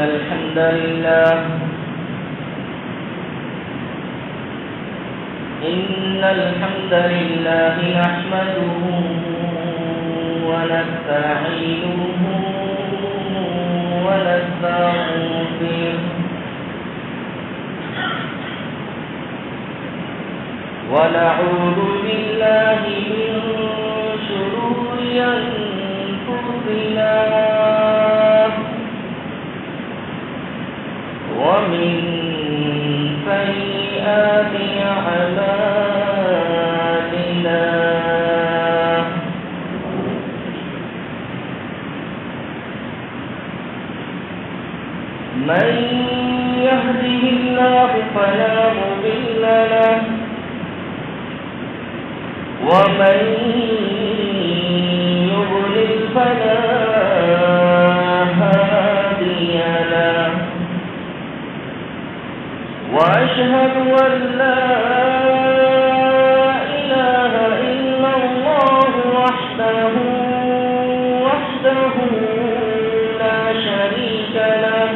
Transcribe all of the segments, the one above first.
الحمد لله نحمده ونستعينه ونستغفره ونعوذ بالله من شرور أنفسنا ومن سيئات أعمالنا من يهده الله فلا مضل له ومن يضلل فلا هادي له وأشهد أن لا إله إلا الله وحده لا شريك له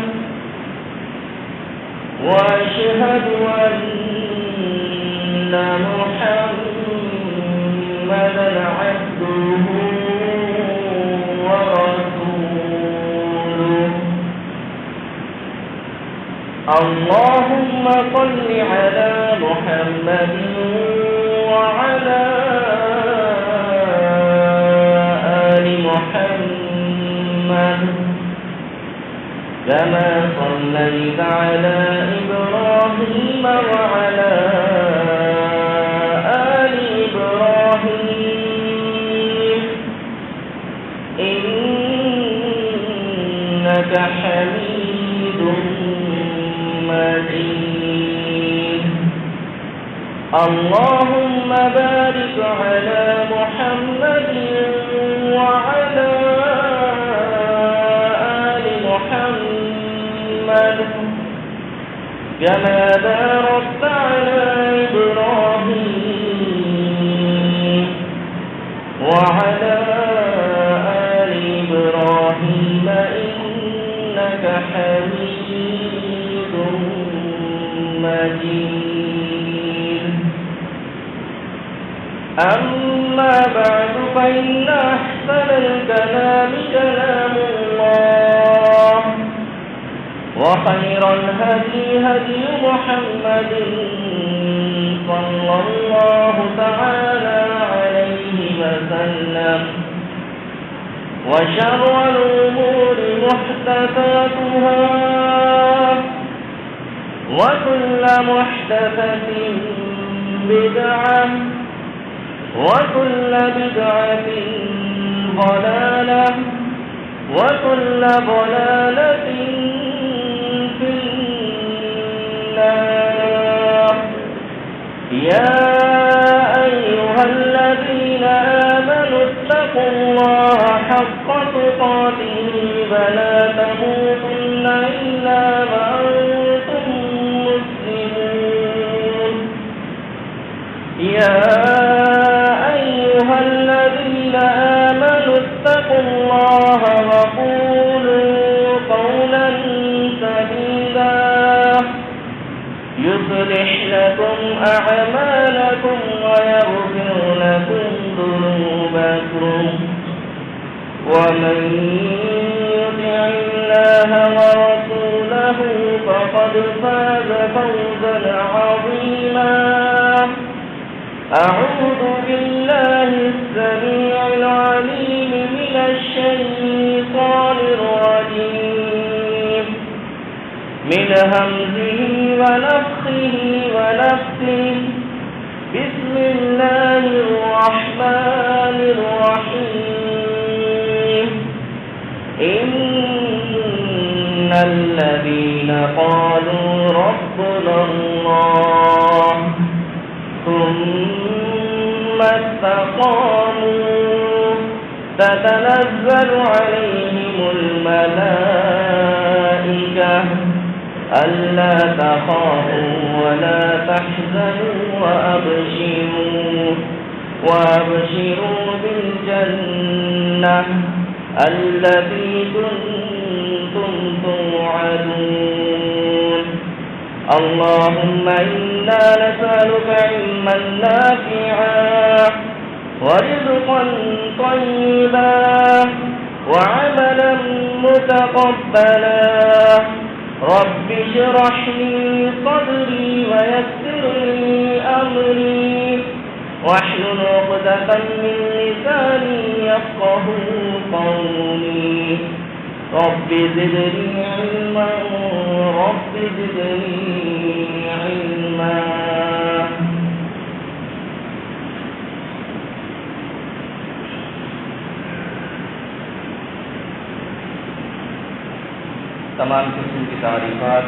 وأشهد أن محمدًا عبده ورسوله اللهم صل على محمد وعلى آل محمد كما صليت على إبراهيم وعلى آل إبراهيم إنك حميد مجيد اللهم بارك على محمد وعلى آل محمد كما باركت على إبراهيم وعلى آل إبراهيم إنك حميد مجيد أما بعد فإن أحسن الكلام كلام الله وخير الهدي هدي محمد صلى الله تعالى عليه وسلم وشر الأمور محدثاتها وكل محدثة بدعة وكل بدعة ضلالة وكل ضلالة في النار يا أيها الذين آمنوا اتقوا الله حق تقاته ولا تموتن إلا وأنتم مسلمون يا أيها الذين آمنوا اتقوا الله وقولوا قولا سديدا يصلح لكم أعمالكم ويغفر لكم ذنوبكم ومن يطع الله ورسوله فقد فاز فوزا عظيما أعوذ بالله السميع العليم من الشيطان الرجيم من همزه ونفخه ونفثه بسم الله الرحمن الرحيم إن الذين قالوا ربنا الله ثم استقاموا تتنزل عليهم الملائكة ألا تخافوا ولا تحزنوا وأبشروا بالجنة التي كنتم كنتم توعدون اللهم إنا نسألك علما نافعا ورزقا طيبا وعملا متقبلا رب اشرح لي صدري ويسر لي أمري واحلل عقدة من لساني يفقهوا قولي رب زدني علما رب زدني علما تمام قسم کی تعریفات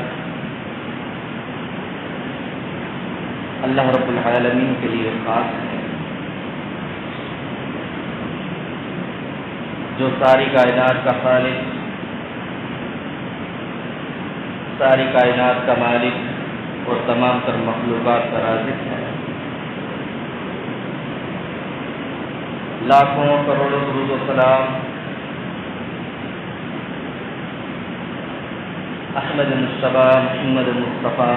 اللہ رب العالمین کے لیے خاص ہے جو ساری کائنات کا خالق، ساری کائنات کا مالک اور تمام تر مخلوقات کا رازق ہے۔ لاکھوں کروڑوں درود و سلام احمد مصطفیٰ محمد مصطفیٰ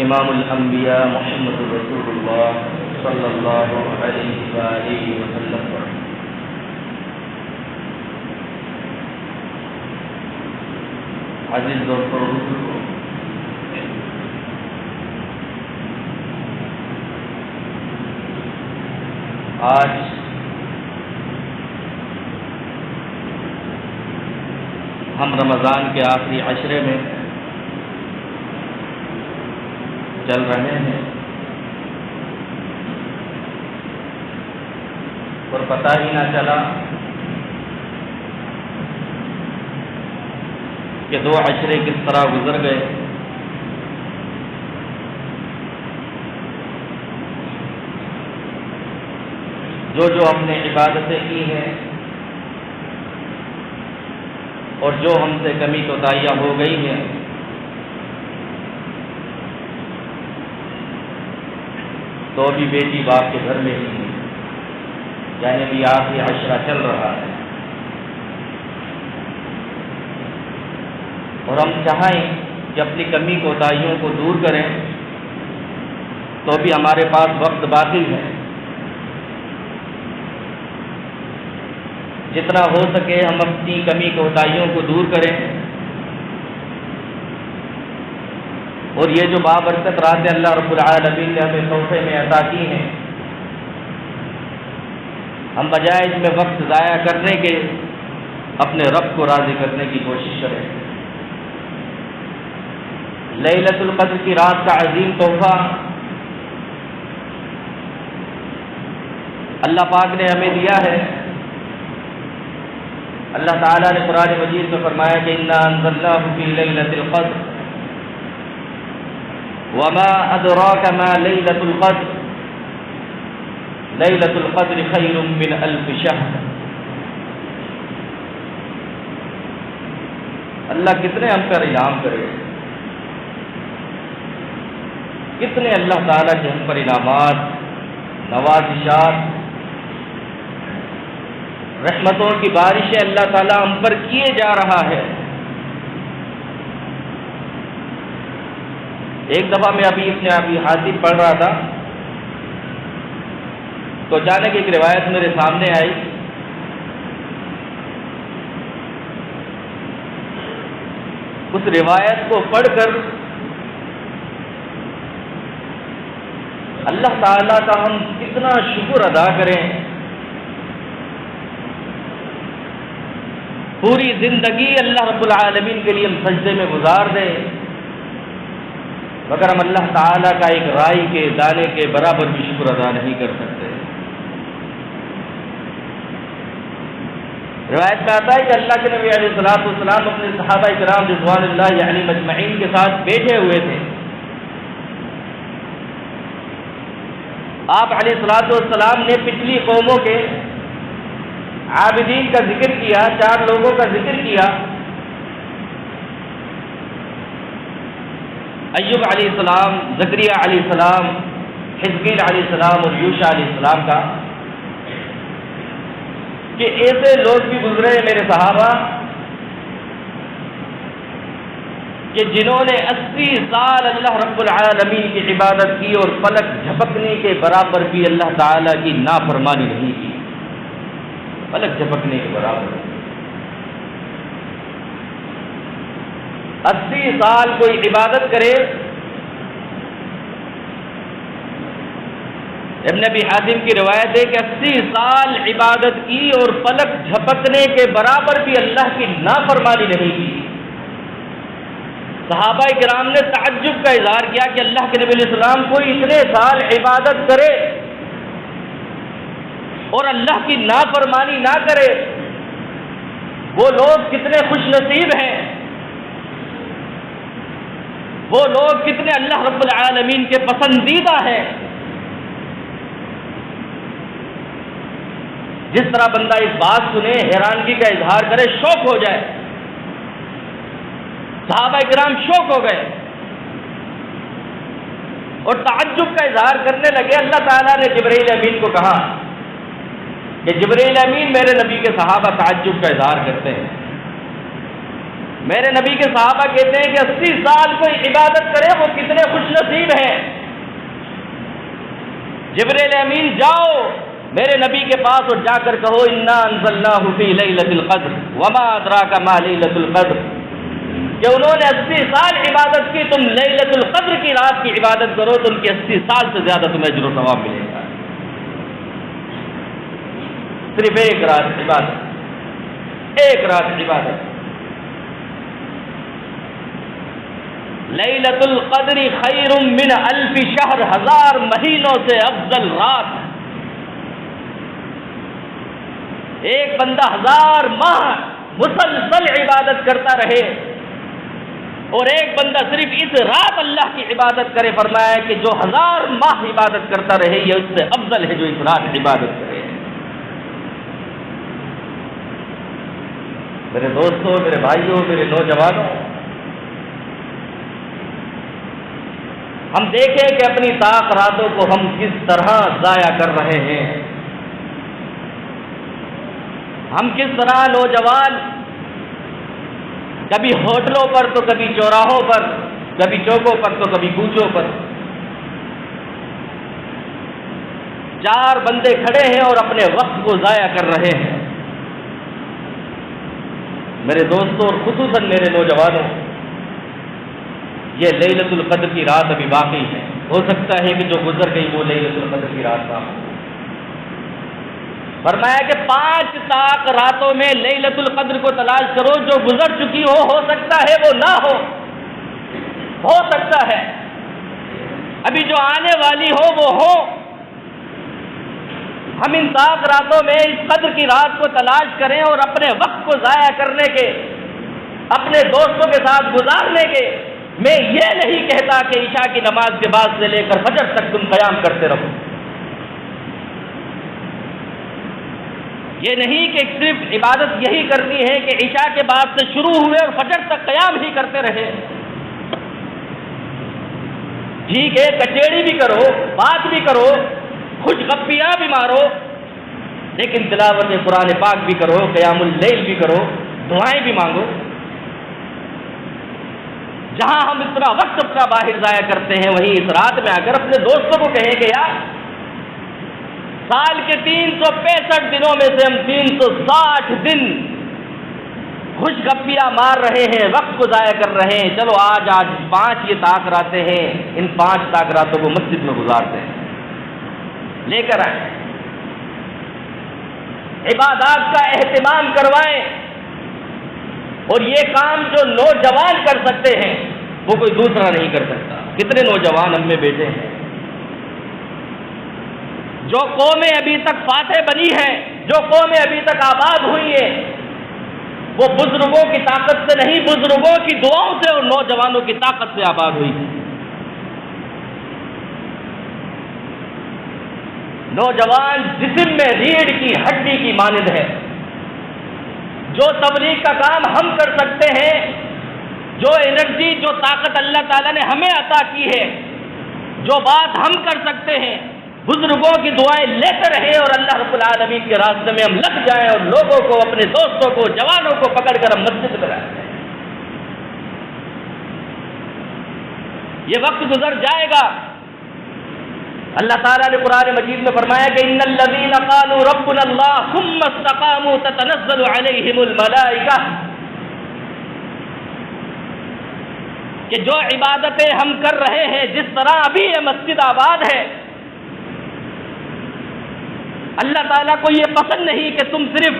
امام الانبیاء محمد رسول اللہ صلی اللہ علیہ وآلہ وسلم پر۔ عزیز دوستو، آج ہم رمضان کے آخری عشرے میں چل رہے ہیں اور پتہ ہی نہ چلا کہ دو عشرے کس طرح گزر گئے۔ جو ہم نے عبادتیں کی ہیں اور جو ہم سے کمی کوتاہیاں ہو گئی ہیں، تو بھی بیٹی باپ کے گھر میں ہی ہے، یعنی بھی آخری عشرہ چل رہا ہے، اور ہم چاہیں کہ اپنی کمی کوتاہیوں کو دور کریں تو بھی ہمارے پاس وقت باقی ہے۔ جتنا ہو سکے ہم اپنی کمی کوتاہیوں کو دور کریں، اور یہ جو بابرکت راتیں اللہ رب العالمین نے ہمیں تحفے میں عطا کی ہیں، ہم بجائے اس میں وقت ضائع کرنے کے اپنے رب کو راضی کرنے کی کوشش کریں۔ لیلۃ القدر کی رات کا عظیم تحفہ اللہ پاک نے ہمیں دیا ہے۔ اللہ تعالیٰ نے قرآن مجید میں فرمایا کہ انا انزلناہ فی لیلۃ القدر وما ادراک ما لیلۃ القدر لیلۃ القدر خیر من الف شہر۔ اللہ کتنے ہم پر انعام کرے، کتنے اللہ تعالیٰ کے ہم پر انعامات، نوازشات، رحمتوں کی بارشیں اللہ تعالیٰ ہم پر کیے جا رہا ہے۔ ایک دفعہ میں ابھی حاطب پڑھ رہا تھا تو اچانک ایک روایت میرے سامنے آئی۔ اس روایت کو پڑھ کر اللہ تعالیٰ کا ہم کتنا شکر ادا کریں۔ پوری زندگی اللہ رب العالمین کے لیے ہم سجدے میں گزار دیں، مگر ہم اللہ تعالیٰ کا ایک رائی کے دانے کے برابر بھی شکر ادا نہیں کر سکتے۔ روایت میں آتا ہے کہ اللہ کے نبی علیہ الصلوۃ والسلام اپنے صحابہ کرام رضوان اللہ علیہم اجمعین کے ساتھ بیٹھے ہوئے تھے۔ آپ علیہ الصلوۃ والسلام نے پچھلی قوموں کے عابدین کا ذکر کیا، 4 لوگوں کا ذکر کیا، ایوب علیہ السلام، زکریا علیہ السلام، حزقیل علیہ السلام اور یوشع علیہ السلام کا، کہ ایسے لوگ بھی گزرے میرے صحابہ کہ جنہوں نے 80 سال اللہ رب العالمین کی عبادت کی اور پلک جھپکنے کے برابر بھی اللہ تعالیٰ کی نافرمانی نہیں کی، پلک جھپکنے کے برابر 80 سال کوئی عبادت کرے. ابن ابی حاتم کی روایت ہے کہ 80 سال عبادت کی اور پلک جھپکنے کے برابر بھی اللہ کی نافرمانی نہیں کی. صحابہ کرام نے تعجب کا اظہار کیا کہ اللہ کے نبی علیہ السلام کوئی اتنے سال عبادت کرے اور اللہ کی نافرمانی نہ کرے، وہ لوگ کتنے خوش نصیب ہیں، وہ لوگ کتنے اللہ رب العالمین کے پسندیدہ ہیں. جس طرح بندہ ایک بات سنے، حیرانگی کا اظہار کرے، شوق ہو جائے. صحابہ کرام شوق ہو گئے اور تعجب کا اظہار کرنے لگے. اللہ تعالیٰ نے جبرائیل امین کو کہا کہ جبرائیل امین میرے نبی کے صحابہ تعجب کا اظہار کرتے ہیں. میرے نبی کے صحابہ کہتے ہیں کہ 80 سال کوئی عبادت کرے وہ کتنے خوش نصیب ہیں. جبرائیل امین جاؤ میرے نبی کے پاس اور جا کر کہو انا انزلناہ فی لیلۃ القدر وما ادراک ما لیلۃ القدر، کہ انہوں نے 80 سال عبادت کی، تم لیلۃ القدر کی رات کی عبادت کرو تو ان کی 80 سال سے زیادہ تمہیں اجر و ثواب ملے گا. صرف ایک رات عبادت، ایک رات عبادت. لیلۃ القدر خیر من الف شہر، 1000 مہینوں سے افضل رات. ایک بندہ 1000 ماہ مسلسل عبادت کرتا رہے اور ایک بندہ صرف اس رات اللہ کی عبادت کرے، فرمایا کہ جو 1000 ماہ عبادت کرتا رہے یہ اس سے افضل ہے جو اس رات عبادت کرے. میرے دوستوں، میرے بھائیوں، میرے نوجوانوں، ہم دیکھیں کہ اپنی طاق راتوں کو ہم کس طرح ضائع کر رہے ہیں. ہم کس طرح نوجوان کبھی ہوٹلوں پر تو کبھی چوراہوں پر، کبھی چوکوں پر تو کبھی کوچوں پر 4 بندے کھڑے ہیں اور اپنے وقت کو ضائع کر رہے ہیں. میرے دوستوں اور خصوصاً میرے نوجوانوں، یہ لیلۃ القدر کی رات ابھی باقی ہے. ہو سکتا ہے کہ جو گزر گئی وہ لیلۃ القدر کی رات نہ ہو. فرمایا کہ 5 طاق راتوں میں لیلۃ القدر کو تلاش کرو، جو گزر چکی ہو سکتا ہے وہ نہ ہو سکتا ہے ابھی جو آنے والی ہو وہ ہو. ہم ان طاق راتوں میں اس قدر کی رات کو تلاش کریں اور اپنے وقت کو ضائع کرنے کے، اپنے دوستوں کے ساتھ گزارنے کے. میں یہ نہیں کہتا کہ عشاء کی نماز کے بعد سے لے کر فجر تک تم قیام کرتے رہو، یہ نہیں کہ صرف عبادت یہی کرنی ہے کہ عشاء کے بعد سے شروع ہوئے اور فجر تک قیام ہی کرتے رہے. ٹھیک ہے، کچیڑی بھی کرو، بات بھی کرو، خوش گپیاں بھی مارو، لیکن تلاوت قرآن پاک بھی کرو، قیام اللیل بھی کرو، دعائیں بھی مانگو. جہاں ہم اتنا وقت اپنا باہر ضائع کرتے ہیں، وہیں اس رات میں آ کر اپنے دوستوں کو کہیں کہ یار سال کے 365 دنوں میں سے ہم 360 دن خوش گپیاں مار رہے ہیں، وقت کو ضائع کر رہے ہیں. چلو آج 5 یہ طاق راتیں ہیں، ان 5 طاق راتوں کو مسجد میں گزارتے ہیں، لے کر آئیں، عبادات کا اہتمام کروائیں. اور یہ کام جو نوجوان کر سکتے ہیں وہ کوئی دوسرا نہیں کر سکتا. کتنے نوجوان ہم میں بیٹھے ہیں، جو قومیں ابھی تک فاتح بنی ہیں، جو قومیں ابھی تک آباد ہوئی ہیں، وہ بزرگوں کی طاقت سے نہیں، بزرگوں کی دعاؤں سے اور نوجوانوں کی طاقت سے آباد ہوئی ہیں. نوجوان جسم میں ریڑھ کی ہڈی کی مانند ہے. جو تبلیغ کا کام ہم کر سکتے ہیں، جو انرجی، جو طاقت اللہ تعالیٰ نے ہمیں عطا کی ہے، جو بات ہم کر سکتے ہیں، بزرگوں کی دعائیں لیتے رہیں اور اللہ رب العالمین کے راستے میں ہم لگ جائیں اور لوگوں کو، اپنے دوستوں کو، جوانوں کو پکڑ کر ہم مسجد میں لائیں. یہ وقت گزر جائے گا۔ اللہ تعالیٰ نے قرآن مجید میں فرمایا کہ ان الذین قالوا ربنا اللہ ثم استقاموا تتنزل علیہم الملائکہ، کہ جو عبادتیں ہم کر رہے ہیں، جس طرح ابھی یہ مسجد آباد ہے، اللہ تعالیٰ کو یہ پسند نہیں کہ تم صرف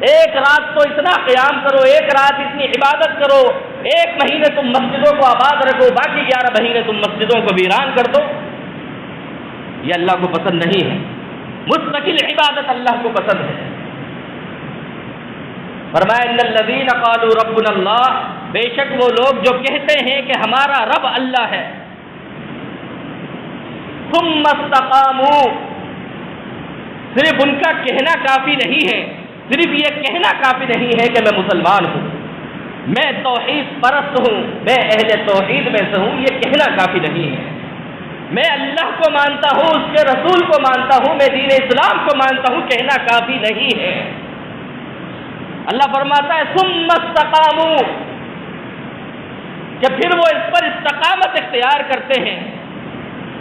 ایک رات تو اتنا قیام کرو، ایک رات اتنی عبادت کرو، ایک مہینے تم مسجدوں کو آباد رکھو، باقی 11 مہینے تم مسجدوں کو ویران کر دو۔ یہ اللہ کو پسند نہیں ہے۔ مستقل عبادت اللہ کو پسند ہے۔ فرمایا ان الذین قالوا ربنا اللہ، بے شک وہ لوگ جو کہتے ہیں کہ ہمارا رب اللہ ہے، ثم استقاموا، صرف ان کا کہنا کافی نہیں ہے، صرف یہ کہنا کافی نہیں ہے کہ میں مسلمان ہوں، میں توحید پرست ہوں، میں اہل توحید میں سے ہوں، یہ کہنا کافی نہیں ہے۔ میں اللہ کو مانتا ہوں، اس کے رسول کو مانتا ہوں، میں دین اسلام کو مانتا ہوں، کہنا کافی نہیں ہے۔ اللہ فرماتا ہے ثم استقاموا، کہ پھر وہ اس پر استقامت اختیار کرتے ہیں،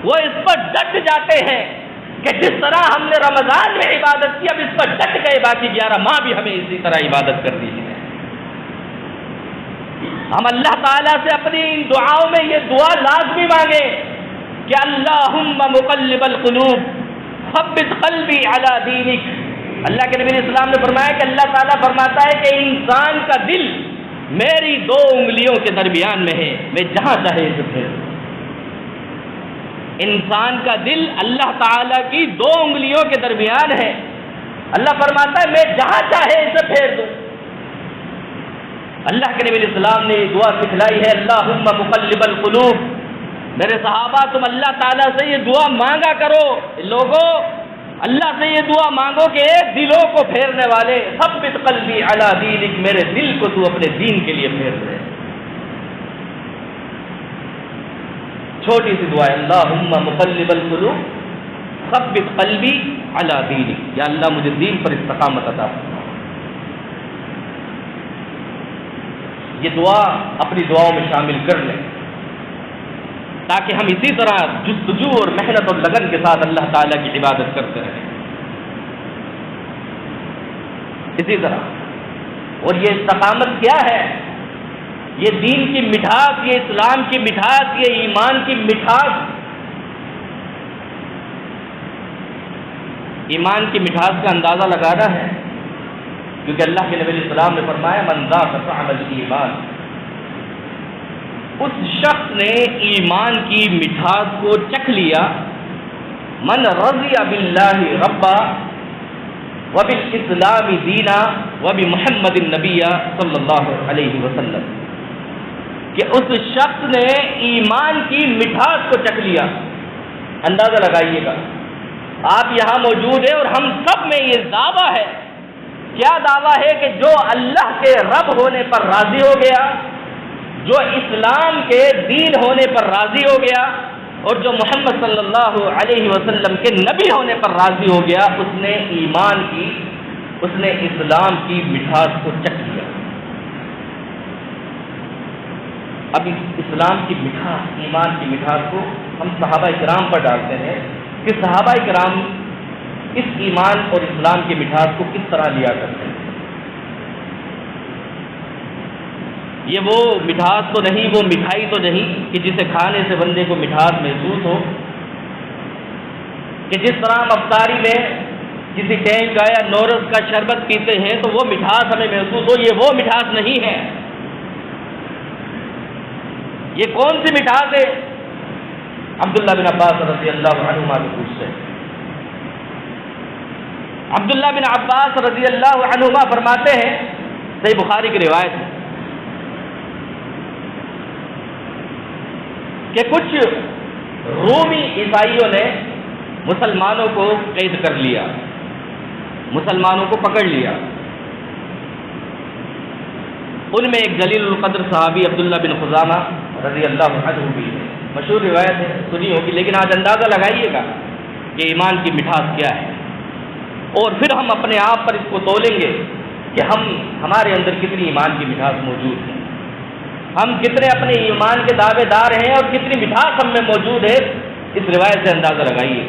وہ اس پر ڈٹ جاتے ہیں کہ جس طرح ہم نے رمضان میں عبادت کی، اب اس پر ڈٹ گئے، باقی 11 ماہ بھی ہمیں اسی طرح عبادت کرنی ہے۔ ہم اللہ تعالیٰ سے اپنی ان دعاؤں میں یہ دعا لازمی مانگیں کہ اللہم مقلب القلوب ثبت قلبی علی دینک۔ اللہ کے نبی علیہ السلام نے فرمایا کہ اللہ تعالیٰ فرماتا ہے کہ انسان کا دل میری 2 انگلیوں کے درمیان میں ہے، میں جہاں چاہے اسے پھیر دوں۔ انسان کا دل اللہ تعالیٰ کی 2 انگلیوں کے درمیان ہے، اللہ فرماتا ہے میں جہاں چاہے اسے پھیر دوں۔ اللہ کے نبی علیہ السلام نے یہ دعا سکھلائی ہے، اللہم مقلب القلوب۔ میرے صحابہ تم اللہ تعالیٰ سے یہ دعا مانگا کرو، لوگوں اللہ سے یہ دعا مانگو کہ دلوں کو پھیرنے والے، ثبت قلبی علی دینک، میرے دل کو تو اپنے دین کے لیے پھیر دے۔ چھوٹی سی دعا ہے، اللہم مقلب القلوب ثبت قلبی علی دینک، یا اللہ مجھے دین پر استقامت عطا فرما۔ یہ دعا اپنی دعاؤں میں شامل کر لیں تاکہ ہم اسی طرح جستجو اور محنت اور لگن کے ساتھ اللہ تعالیٰ کی عبادت کرتے رہیں، اسی طرح۔ اور یہ استقامت کیا ہے؟ یہ دین کی مٹھاس، یہ اسلام کی مٹھاس، یہ ایمان کی مٹھاس، ایمان کی مٹھاس کا اندازہ لگانا ہے، کیونکہ اللہ کے نبی علیہ السلام نے فرمایا من ذاق طعم الایمان، اس شخص نے ایمان کی مٹھاس کو چکھ لیا، من رضی باللہ ربا وبالاسلام دینا وبمحمد النبی صلی اللہ علیہ وسلم، کہ اس شخص نے ایمان کی مٹھاس کو چکھ لیا۔ اندازہ لگائیے گا، آپ یہاں موجود ہیں اور ہم سب میں یہ دعویٰ ہے، کیا دعویٰ ہے کہ جو اللہ کے رب ہونے پر راضی ہو گیا، جو اسلام کے دین ہونے پر راضی ہو گیا، اور جو محمد صلی اللہ علیہ وسلم کے نبی ہونے پر راضی ہو گیا، اس نے ایمان کی، اس نے اسلام کی مٹھاس کو چکھ لیا۔ اب اس اسلام کی مٹھاس، ایمان کی مٹھاس کو ہم صحابہ کرام پر ڈالتے ہیں کہ صحابہ کرام اس ایمان اور اسلام کی مٹھاس کو کس طرح لیا کرتے ہیں۔ یہ وہ مٹھاس تو نہیں، وہ مٹھائی تو نہیں کہ جسے کھانے سے بندے کو مٹھاس محسوس ہو، کہ جس طرح ہم افطاری میں کسی ٹینک کا یا نورس کا شربت پیتے ہیں تو وہ مٹھاس ہمیں محسوس ہو، یہ وہ مٹھاس نہیں ہے۔ یہ کون سی مٹھاس ہے؟ عبداللہ بن عباس رضی اللہ عنہما سے پوچھتے ہیں۔ عبداللہ بن عباس رضی اللہ عنہما فرماتے ہیں، صحیح بخاری کی روایت ہے، کہ کچھ رومی عیسائیوں نے مسلمانوں کو قید کر لیا، مسلمانوں کو پکڑ لیا۔ ان میں ایک جلیل القدر صحابی عبداللہ بن خزامہ رضی اللہ عنہ بھی ہے، مشہور روایت ہے، سنی ہوگی، لیکن آج اندازہ لگائیے گا کہ ایمان کی مٹھاس کیا ہے، اور پھر ہم اپنے آپ پر اس کو تولیں گے کہ ہمارے اندر کتنی ایمان کی مٹھاس موجود ہے۔ ہم کتنے اپنے ایمان کے دعوے دار ہیں اور کتنی مٹھاس ہم میں موجود ہے، اس روایت سے اندازہ لگائیے.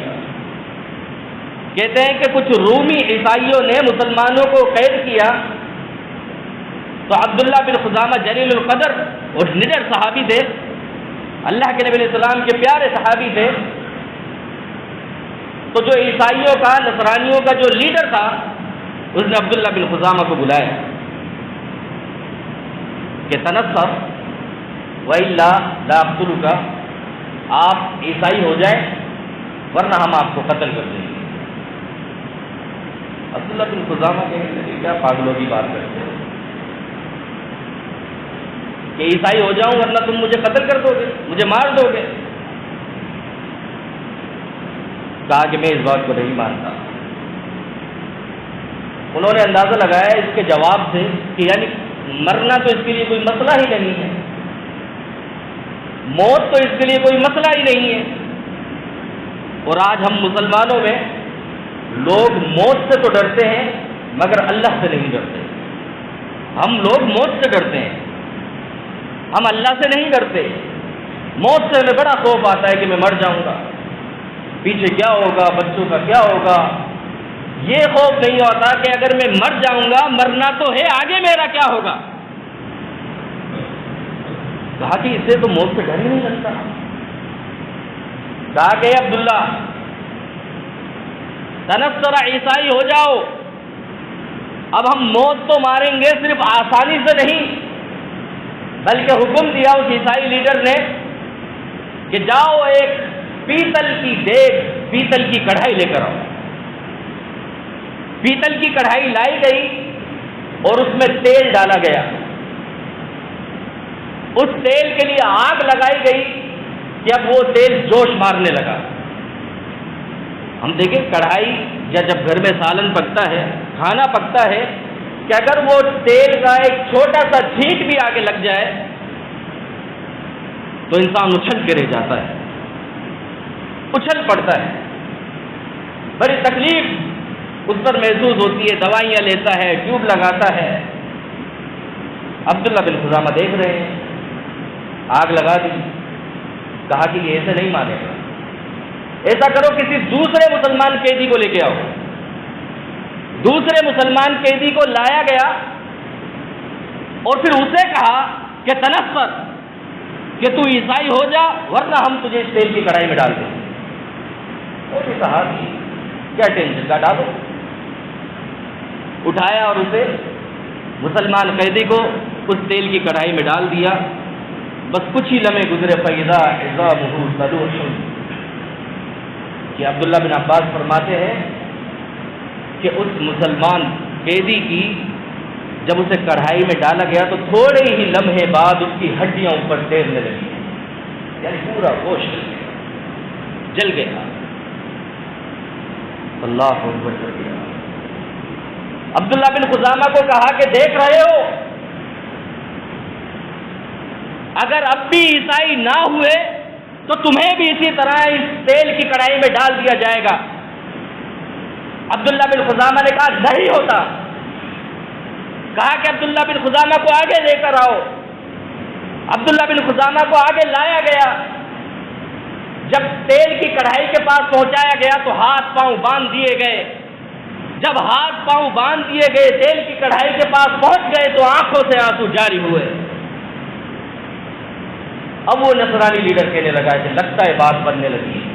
کہتے ہیں کہ کچھ رومی عیسائیوں نے مسلمانوں کو قید کیا تو عبداللہ بن خزامہ جلیل القدر اور نڈر صحابی تھے، اللہ کے نبی علیہ السلام کے پیارے صحابی تھے. تو جو عیسائیوں کا، نصرانیوں کا جو لیڈر تھا، اس نے عبداللہ بن خزامہ کو بلایا کہ تنصر وَإِلَّا لَا أَقْتُلُكَ، آپ عیسائی ہو جائیں ورنہ ہم آپ کو قتل کر دیں گے. عبداللہ بن خزامہ کہنے لگے کیا پاگلوں کی بات کرتے ہیں کہ عیسائی ہو جاؤں ورنہ تم مجھے قتل کر دو گے، مجھے مار دو گے. کہا کہ میں اس بات کو نہیں مانتا. انہوں نے اندازہ لگایا اس کے جواب سے کہ یعنی مرنا تو اس کے لیے کوئی مسئلہ ہی نہیں ہے، موت تو اس کے لیے کوئی مسئلہ ہی نہیں ہے. اور آج ہم مسلمانوں میں لوگ موت سے تو ڈرتے ہیں مگر اللہ سے نہیں ڈرتے. ہم لوگ موت سے ڈرتے ہیں، ہم اللہ سے نہیں ڈرتے. موت سے ہمیں بڑا خوف آتا ہے کہ میں مر جاؤں گا، پیچھے کیا ہوگا، بچوں کا کیا ہوگا. یہ خوف نہیں ہوتا کہ اگر میں مر جاؤں گا، مرنا تو ہے، آگے میرا کیا ہوگا. کہا کہ اسے تو موت سے ڈر ہی نہیں لگتا. کہا کہ عبداللہ تنصر، عیسائی ہو جاؤ. اب ہم موت تو ماریں گے، صرف آسانی سے نہیں، بلکہ حکم دیا اس عیسائی لیڈر نے کہ جاؤ ایک پیتل کی دیگ، پیتل کی کڑھائی لے کر آؤ. پیتل کی کڑھائی لائی گئی اور اس میں تیل ڈالا گیا. اس تیل کے لیے آگ لگائی گئی کہ اب وہ تیل جوش مارنے لگا. ہم دیکھیں کڑھائی یا جب گھر میں سالن پکتا ہے، کھانا پکتا ہے، کہ اگر وہ تیل کا ایک چھوٹا سا چھینٹ بھی آگے لگ جائے تو انسان اچھل کے رہ جاتا ہے، اچھل پڑتا ہے، بڑی تکلیف اس پر محسوس ہوتی ہے، دوائیاں لیتا ہے، ٹیوب لگاتا ہے. عبداللہ بن خزامہ دیکھ رہے ہیں، آگ لگا دی. کہا کہ یہ ایسے نہیں مانے گا، ایسا کرو کسی دوسرے مسلمان قیدی کو لے کے آؤ. دوسرے مسلمان قیدی کو لایا گیا اور پھر اسے کہا کہ تنصر، کہ تو عیسائی ہو جا ورنہ ہم تجھے اس تیل کی کڑھائی میں ڈال دیں. وہ بھی کہا کہ کیا ٹینشن کا، ڈالو. اٹھایا اور اسے مسلمان قیدی کو اس تیل کی کڑھائی میں ڈال دیا. بس کچھ ہی لمحے گزرے، فَإِذَا عِظَامُهُ صَلُوحٌ، کہ عبداللہ بن عباس فرماتے ہیں کہ اس مسلمان قیدی کی جب اسے کڑھائی میں ڈالا گیا تو تھوڑے ہی لمحے بعد اس کی ہڈیاں اوپر تیرنے لگی، یعنی پورا گوشت جل گیا. اللہ اکبر کر دیا. عبداللہ بن خزامہ کو کہا کہ دیکھ رہے ہو، اگر اب بھی عیسائی نہ ہوئے تو تمہیں بھی اسی طرح اس تیل کی کڑھائی میں ڈال دیا جائے گا. عبداللہ بن خزامہ نے کہا نہیں ہوتا. کہا کہ عبداللہ بن خزامہ کو آگے لے کر آؤ. عبداللہ بن خزامہ کو آگے لایا گیا. جب تیل کی کڑھائی کے پاس پہنچایا گیا تو ہاتھ پاؤں باندھ دیے گئے. جب ہاتھ پاؤں باندھ دیے گئے، تیل کی کڑھائی کے پاس پہنچ گئے تو آنکھوں سے آنسو جاری ہوئے. اب وہ نصرانی لیڈر کہنے لگا کہ لگتا ہے بات بننے لگی ہے،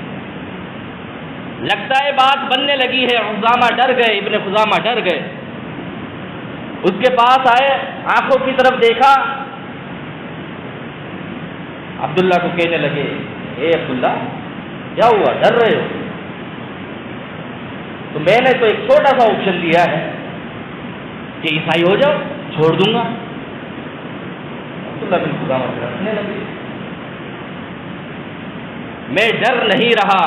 لگتا ہے بات بننے لگی ہے. خزامہ ڈر گئے، ابن خزامہ ڈر گئے. اس کے پاس آئے، آنکھوں کی طرف دیکھا، عبداللہ کو کہنے لگے اے عبداللہ کیا ہوا، ڈر رہے ہو؟ تو میں نے تو ایک چھوٹا سا آپشن دیا ہے کہ عیسائی ہو جاؤ، چھوڑ دوں گا. عبداللہ بن خزامہ سے ہنسنے لگے. میں ڈر نہیں رہا،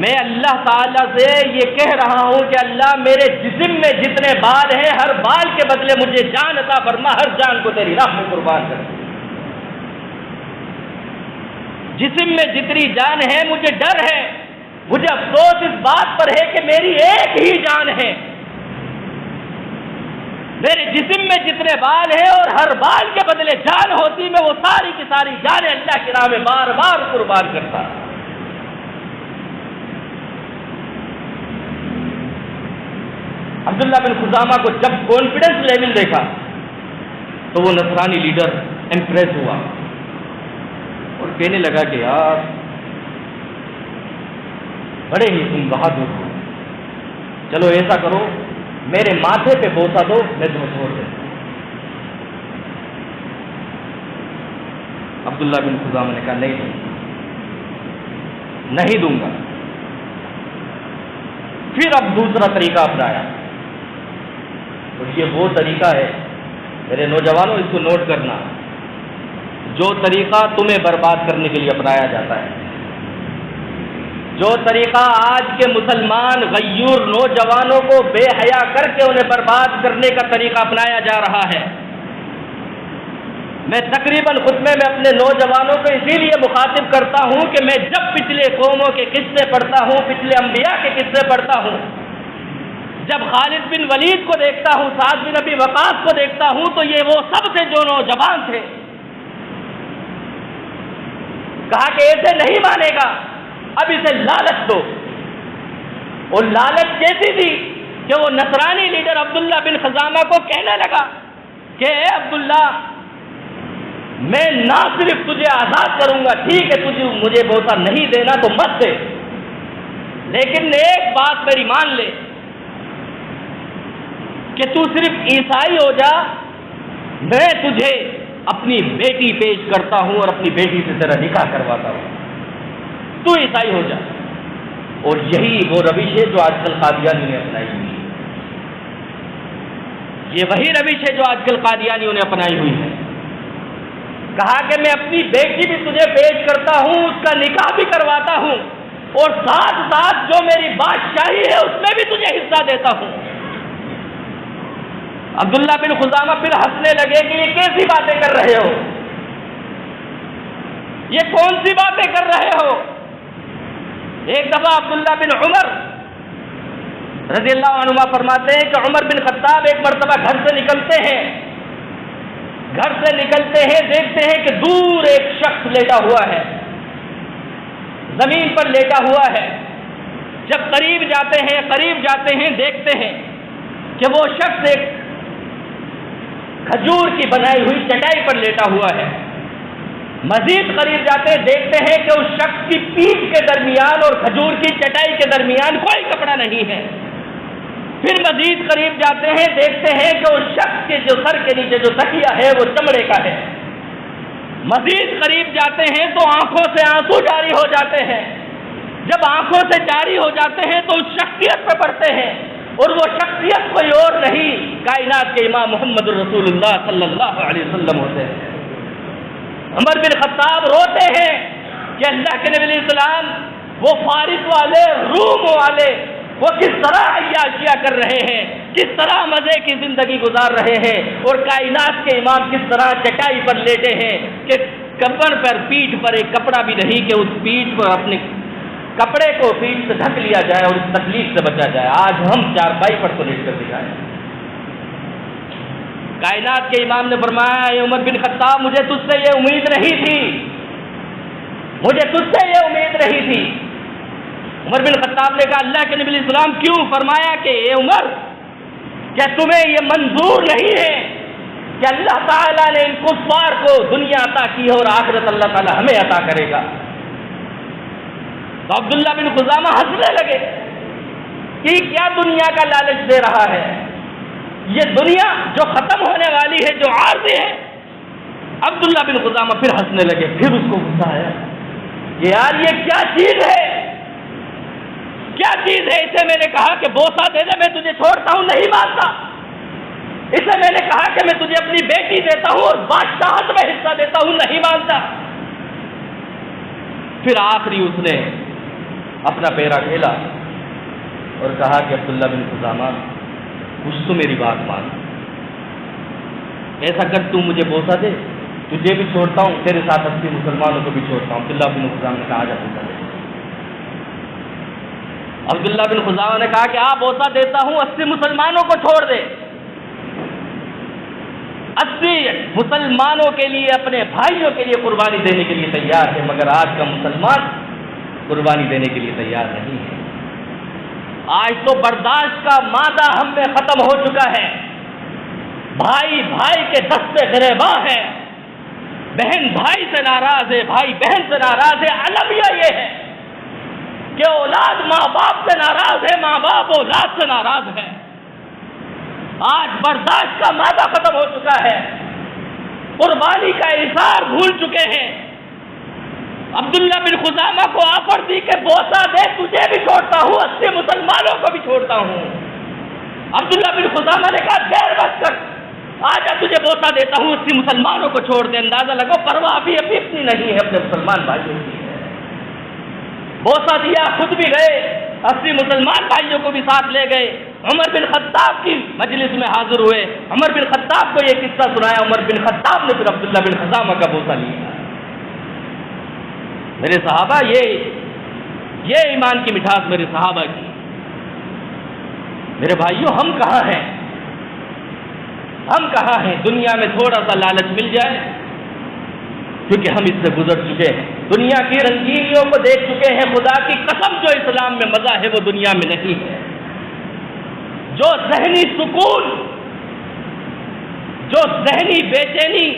میں اللہ تعالیٰ سے یہ کہہ رہا ہوں کہ اللہ میرے جسم میں جتنے بال ہیں ہر بال کے بدلے مجھے جان عطا فرما، ہر جان کو تیری راہ میں قربان کر. جسم میں جتنی جان ہے مجھے ڈر ہے، مجھے افسوس اس بات پر ہے کہ میری ایک ہی جان ہے. میرے جسم میں جتنے بال ہیں اور ہر بال کے بدلے جان ہوتی، میں وہ ساری کی ساری جانیں اللہ کی راہ میں بار بار قربان کرتا۔ عبداللہ بن خزامہ کو جب کانفیڈنس لیول دیکھا تو وہ نصرانی لیڈر امپریس ہوا اور کہنے لگا کہ یار بڑے ہی تم بہادر ہو، چلو ایسا کرو میرے ماتھے پہ بوسہ دو، میں تمہیں چھوڑ دوں۔ عبداللہ بن خزامہ نے کہا نہیں دوں گا۔ پھر اب دوسرا طریقہ اپنایا، اور یہ وہ طریقہ ہے میرے نوجوانوں، اس کو نوٹ کرنا، جو طریقہ تمہیں برباد کرنے کے لیے اپنایا جاتا ہے، جو طریقہ آج کے مسلمان غیور نوجوانوں کو بے حیا کر کے انہیں برباد کرنے کا طریقہ اپنایا جا رہا ہے۔ میں تقریباً خطبے میں اپنے نوجوانوں کو اسی لیے مخاطب کرتا ہوں کہ میں جب پچھلے قوموں کے قصے پڑھتا ہوں، پچھلے انبیاء کے قصے پڑھتا ہوں، جب خالد بن ولید کو دیکھتا ہوں، سعد بن ابی وقاص کو دیکھتا ہوں، تو یہ وہ سب تھے جو نوجوان تھے۔ کہا کہ ایسے نہیں مانے گا، اب اسے لالچ دو۔ اور لالچ کیسی تھی کہ وہ نصرانی لیڈر عبداللہ بن خزامہ کو کہنے لگا کہ اے عبداللہ، میں نہ صرف تجھے آزاد کروں گا، ٹھیک ہے تجھے مجھے بوسہ نہیں دینا تو مت دے، لیکن ایک بات میری مان لے کہ تو صرف عیسائی ہو جا، میں تجھے اپنی بیٹی پیش کرتا ہوں اور اپنی بیٹی سے تیرا نکاح کرواتا ہوں، تو عیسائی ہو جا۔ اور یہی وہ روش ہے جو آج کل قادیانیوں نے اپنائی ہوئی ہے، یہ وہی روش ہے جو آج کل قادیانیوں نے اپنائی ہوئی ہے۔ کہا کہ میں اپنی بیٹی بھی تجھے پیش کرتا ہوں، اس کا نکاح بھی کرواتا ہوں، اور ساتھ ساتھ جو میری بادشاہی ہے اس میں بھی تجھے حصہ دیتا ہوں۔ عبداللہ بن خزامہ پھر ہنسنے لگے کہ یہ کیسی باتیں کر رہے ہو، یہ کون سی باتیں کر رہے ہو۔ ایک دفعہ عبداللہ بن عمر رضی اللہ عنہما فرماتے ہیں کہ عمر بن خطاب ایک مرتبہ گھر سے نکلتے ہیں، دیکھتے ہیں کہ دور ایک شخص لیٹا ہوا ہے، زمین پر لیٹا ہوا ہے۔ جب قریب جاتے ہیں دیکھتے ہیں کہ وہ شخص ایک کھجور کی بنائی ہوئی چٹائی پر لیٹا ہوا ہے۔ مزید قریب جاتے دیکھتے ہیں کہ اس شخص کی پیٹھ کے درمیان اور کھجور کی چٹائی کے درمیان کوئی کپڑا نہیں ہے۔ پھر مزید قریب جاتے ہیں دیکھتے ہیں کہ اس شخص کے جو سر کے نیچے جو تکیہ ہے وہ چمڑے کا ہے۔ مزید قریب جاتے ہیں تو آنکھوں سے آنسو جاری ہو جاتے ہیں۔ جب آنکھوں سے جاری ہو جاتے ہیں تو اس شخصیت پہ پڑتے ہیں، اور وہ شخصیت کوئی اور نہیں، کائنات کے امام محمد رسول اللہ صلی اللہ علیہ وسلم ہوتے ہیں۔ عمر بن خطاب روتے ہیں کہ اللہ کے نبی علیہ السلام، وہ فارس والے، روم والے، وہ کس طرح عیاشیاں کر رہے ہیں، کس طرح مزے کی زندگی گزار رہے ہیں، اور کائنات کے امام کس طرح چٹائی پر لیٹے ہیں کہ کمر پر، پیٹھ پر ایک کپڑا بھی نہیں کہ اس پیٹھ پر اپنے کپڑے کو پیٹھ سے ڈھک لیا جائے اور اس تکلیف سے بچا جائے۔ آج ہم چارپائی پر تو لیٹ کر دکھائیں۔ کائنات کے امام نے فرمایا، اے عمر بن خطاب، مجھے تجھ سے یہ امید نہیں تھی۔ عمر بن خطاب نے کہا اللہ کے نبی علیہ السلام کیوں؟ فرمایا کہ اے عمر، کیا تمہیں یہ منظور نہیں ہے کہ اللہ تعالیٰ نے ان کفار کو دنیا عطا کی ہے اور آخرت اللہ تعالیٰ ہمیں عطا کرے گا؟ تو عبداللہ بن خزامہ ہنسنے لگے کہ کیا دنیا کا لالچ دے رہا ہے، یہ دنیا جو ختم ہونے والی ہے، جو عارضی ہے۔ عبداللہ بن خزامہ پھر ہنسنے لگے، پھر اس کو غصہ آیا کہ یار یہ کیا چیز ہے، اسے میں نے کہا کہ بوسہ دے دے، میں تجھے چھوڑتا ہوں، نہیں مانتا۔ اسے میں نے کہا کہ میں تجھے اپنی بیٹی دیتا ہوں اور بادشاہت میں حصہ دیتا ہوں، نہیں مانتا۔ پھر آخری اس نے اپنا پیرا کھیلا اور کہا کہ عبداللہ بن خزامہ، کچھ تو میری بات مان، ایسا کر تو مجھے بوسہ دے، تجھے بھی چھوڑتا ہوں، تیرے ساتھ 80 مسلمانوں کو بھی چھوڑتا ہوں۔ عبداللہ بن خزامہ نے کہا جا بوسہ دے۔ عبداللہ بن خزامہ نے کہا کہ آپ بوسہ دیتا ہوں، 80 مسلمانوں کو چھوڑ دے۔ 80 مسلمانوں کے لیے، اپنے بھائیوں کے لیے قربانی دینے کے لیے تیار ہے، مگر آج کا مسلمان قربانی دینے کے لیے تیار نہیں ہے۔ آج تو برداشت کا مادہ ہم میں ختم ہو چکا ہے۔ بھائی بھائی کے دستے گریباں ہیں، بہن بھائی سے ناراض ہے، بھائی بہن سے ناراض ہے۔ المیہ یہ ہے کہ اولاد ماں باپ سے ناراض ہے، ماں باپ اولاد سے ناراض ہے۔ آج برداشت کا مادہ ختم ہو چکا ہے، قربانی کا اظہار بھول چکے ہیں۔ عبداللہ بن خزامہ کو آفر دی کہ بوسہ دے، تجھے بھی چھوڑتا ہوں، 80 مسلمانوں کو بھی چھوڑتا ہوں۔ عبداللہ بن خزامہ نے کہا دیر مت کر، آجا تجھے بوسہ دیتا ہوں، 80 مسلمانوں کو چھوڑ دے۔ اندازہ لگو پرواہ ابھی اتنی نہیں ہے اپنے مسلمان بھائیوں کی۔ بوسہ دیا، خود بھی گئے، 80 مسلمان بھائیوں کو بھی ساتھ لے گئے۔ عمر بن خطاب کی مجلس میں حاضر ہوئے، عمر بن خطاب کو یہ قصہ سنایا۔ عمر بن خطاب نے پھر عبداللہ بن خزامہ کا بوسہ لیا۔ میرے صحابہ، یہ ایمان کی مٹھاس میرے صحابہ کی۔ میرے بھائیوں، ہم کہاں ہیں؟ ہم کہاں ہیں؟ دنیا میں تھوڑا سا لالچ مل جائے، کیونکہ ہم اس سے گزر چکے ہیں، دنیا کی رنگینیوں کو دیکھ چکے ہیں۔ خدا کی قسم، جو اسلام میں مزہ ہے وہ دنیا میں نہیں ہے۔ جو ذہنی سکون، جو ذہنی بے چینی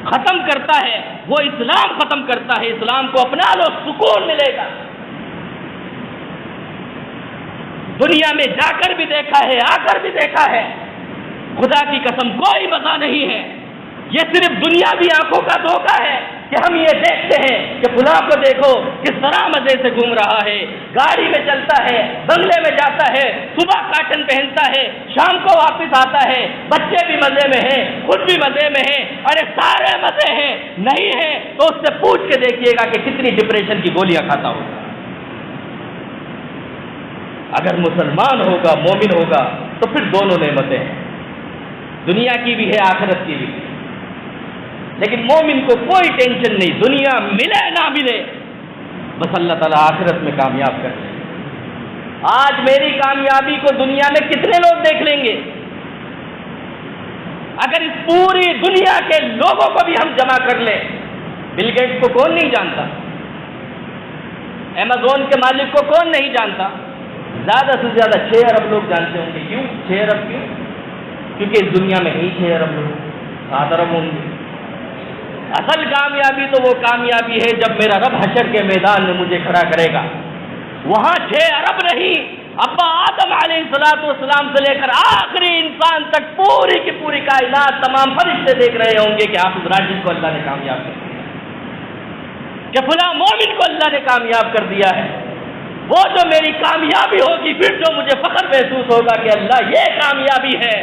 ختم کرتا ہے وہ اسلام ختم کرتا ہے۔ اسلام کو اپنا لو، سکون ملے گا۔ دنیا میں جا کر بھی دیکھا ہے، آ کر بھی دیکھا ہے، خدا کی قسم کوئی مزہ نہیں ہے۔ یہ صرف دنیاوی آنکھوں کا دھوکہ ہے کہ ہم یہ دیکھتے ہیں کہ فلاں کو دیکھو کس طرح مزے سے گھوم رہا ہے، گاڑی میں چلتا ہے، بنگلے میں جاتا ہے، صبح کاٹن پہنتا ہے، شام کو واپس آتا ہے، بچے بھی مزے میں ہیں، خود بھی مزے میں ہیں، ارے سارے مزے ہیں۔ نہیں ہے تو اس سے پوچھ کے دیکھیے گا کہ کتنی ڈپریشن کی گولیاں کھاتا ہوگا۔ اگر مسلمان ہوگا، مومن ہوگا تو پھر دونوں نعمتیں ہیں، دنیا کی بھی ہے، آخرت کی بھی ہے۔ لیکن مومن کو کوئی ٹینشن نہیں، دنیا ملے نہ ملے، بس اللہ تعالیٰ آخرت میں کامیاب کر دے۔ آج میری کامیابی کو دنیا میں کتنے لوگ دیکھ لیں گے؟ اگر اس پوری دنیا کے لوگوں کو بھی ہم جمع کر لیں، بل گیٹس کو کون نہیں جانتا؟ ایمیزون کے مالک کو کون نہیں جانتا؟ زیادہ سے زیادہ 6 ارب لوگ جانتے ہوں گے۔ کیوں 6 ارب؟ کیوں؟ کیونکہ اس دنیا میں ہی 6 ارب لوگ، 7 ارب ہوں گے۔ اصل کامیابی تو وہ کامیابی ہے جب میرا رب حشر کے میدان میں مجھے کھڑا کرے گا، وہاں 6 ارب نہیں، ابا آدم علیہ السلام سے لے کر آخری انسان تک پوری کی پوری کائنات، تمام فرشتے دیکھ رہے ہوں گے کہ حافظ راجد کو اللہ نے کامیاب کر دیا، کہ فلاں مومن کو اللہ نے کامیاب کر دیا ہے۔ وہ جو میری کامیابی ہوگی، پھر جو مجھے فخر محسوس ہوگا کہ اللہ یہ کامیابی ہے،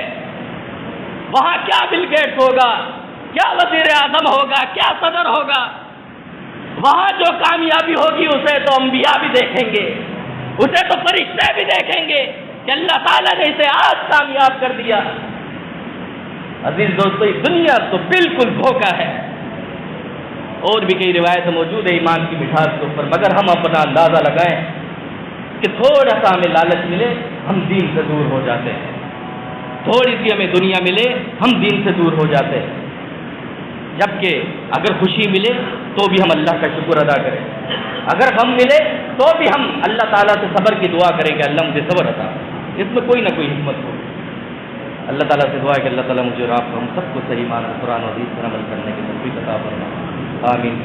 وہاں کیا بل گیٹس ہوگا، کیا وزیر اعظم ہوگا، کیا صدر ہوگا، وہاں جو کامیابی ہوگی اسے تو انبیاء بھی دیکھیں گے، اسے تو فرشتے بھی دیکھیں گے کہ اللہ تعالیٰ نے اسے آج کامیاب کر دیا۔ عزیز دوستو، دنیا تو بالکل دھوکہ ہے۔ اور بھی کئی روایت موجود ہے ایمان کی مٹھاس کے اوپر، مگر ہم اپنا اندازہ لگائیں کہ تھوڑا سا ہمیں لالچ ملے ہم دین سے دور ہو جاتے ہیں، تھوڑی سی ہمیں دنیا ملے ہم دین سے دور ہو جاتے ہیں، جبکہ اگر خوشی ملے تو بھی ہم اللہ کا شکر ادا کریں، اگر غم ملے تو بھی ہم اللہ تعالیٰ سے صبر کی دعا کریں کہ اللہ مجھے صبر عطا، اس میں کوئی نہ کوئی حکمت ہو۔ اللہ تعالیٰ سے دعا ہے کہ اللہ تعالیٰ مجھے اور آپ کو، ہم سب کو صحیح معنی قرآن و حدیث پر عمل کرنے کی توفیق عطا فرمائے۔ آمین۔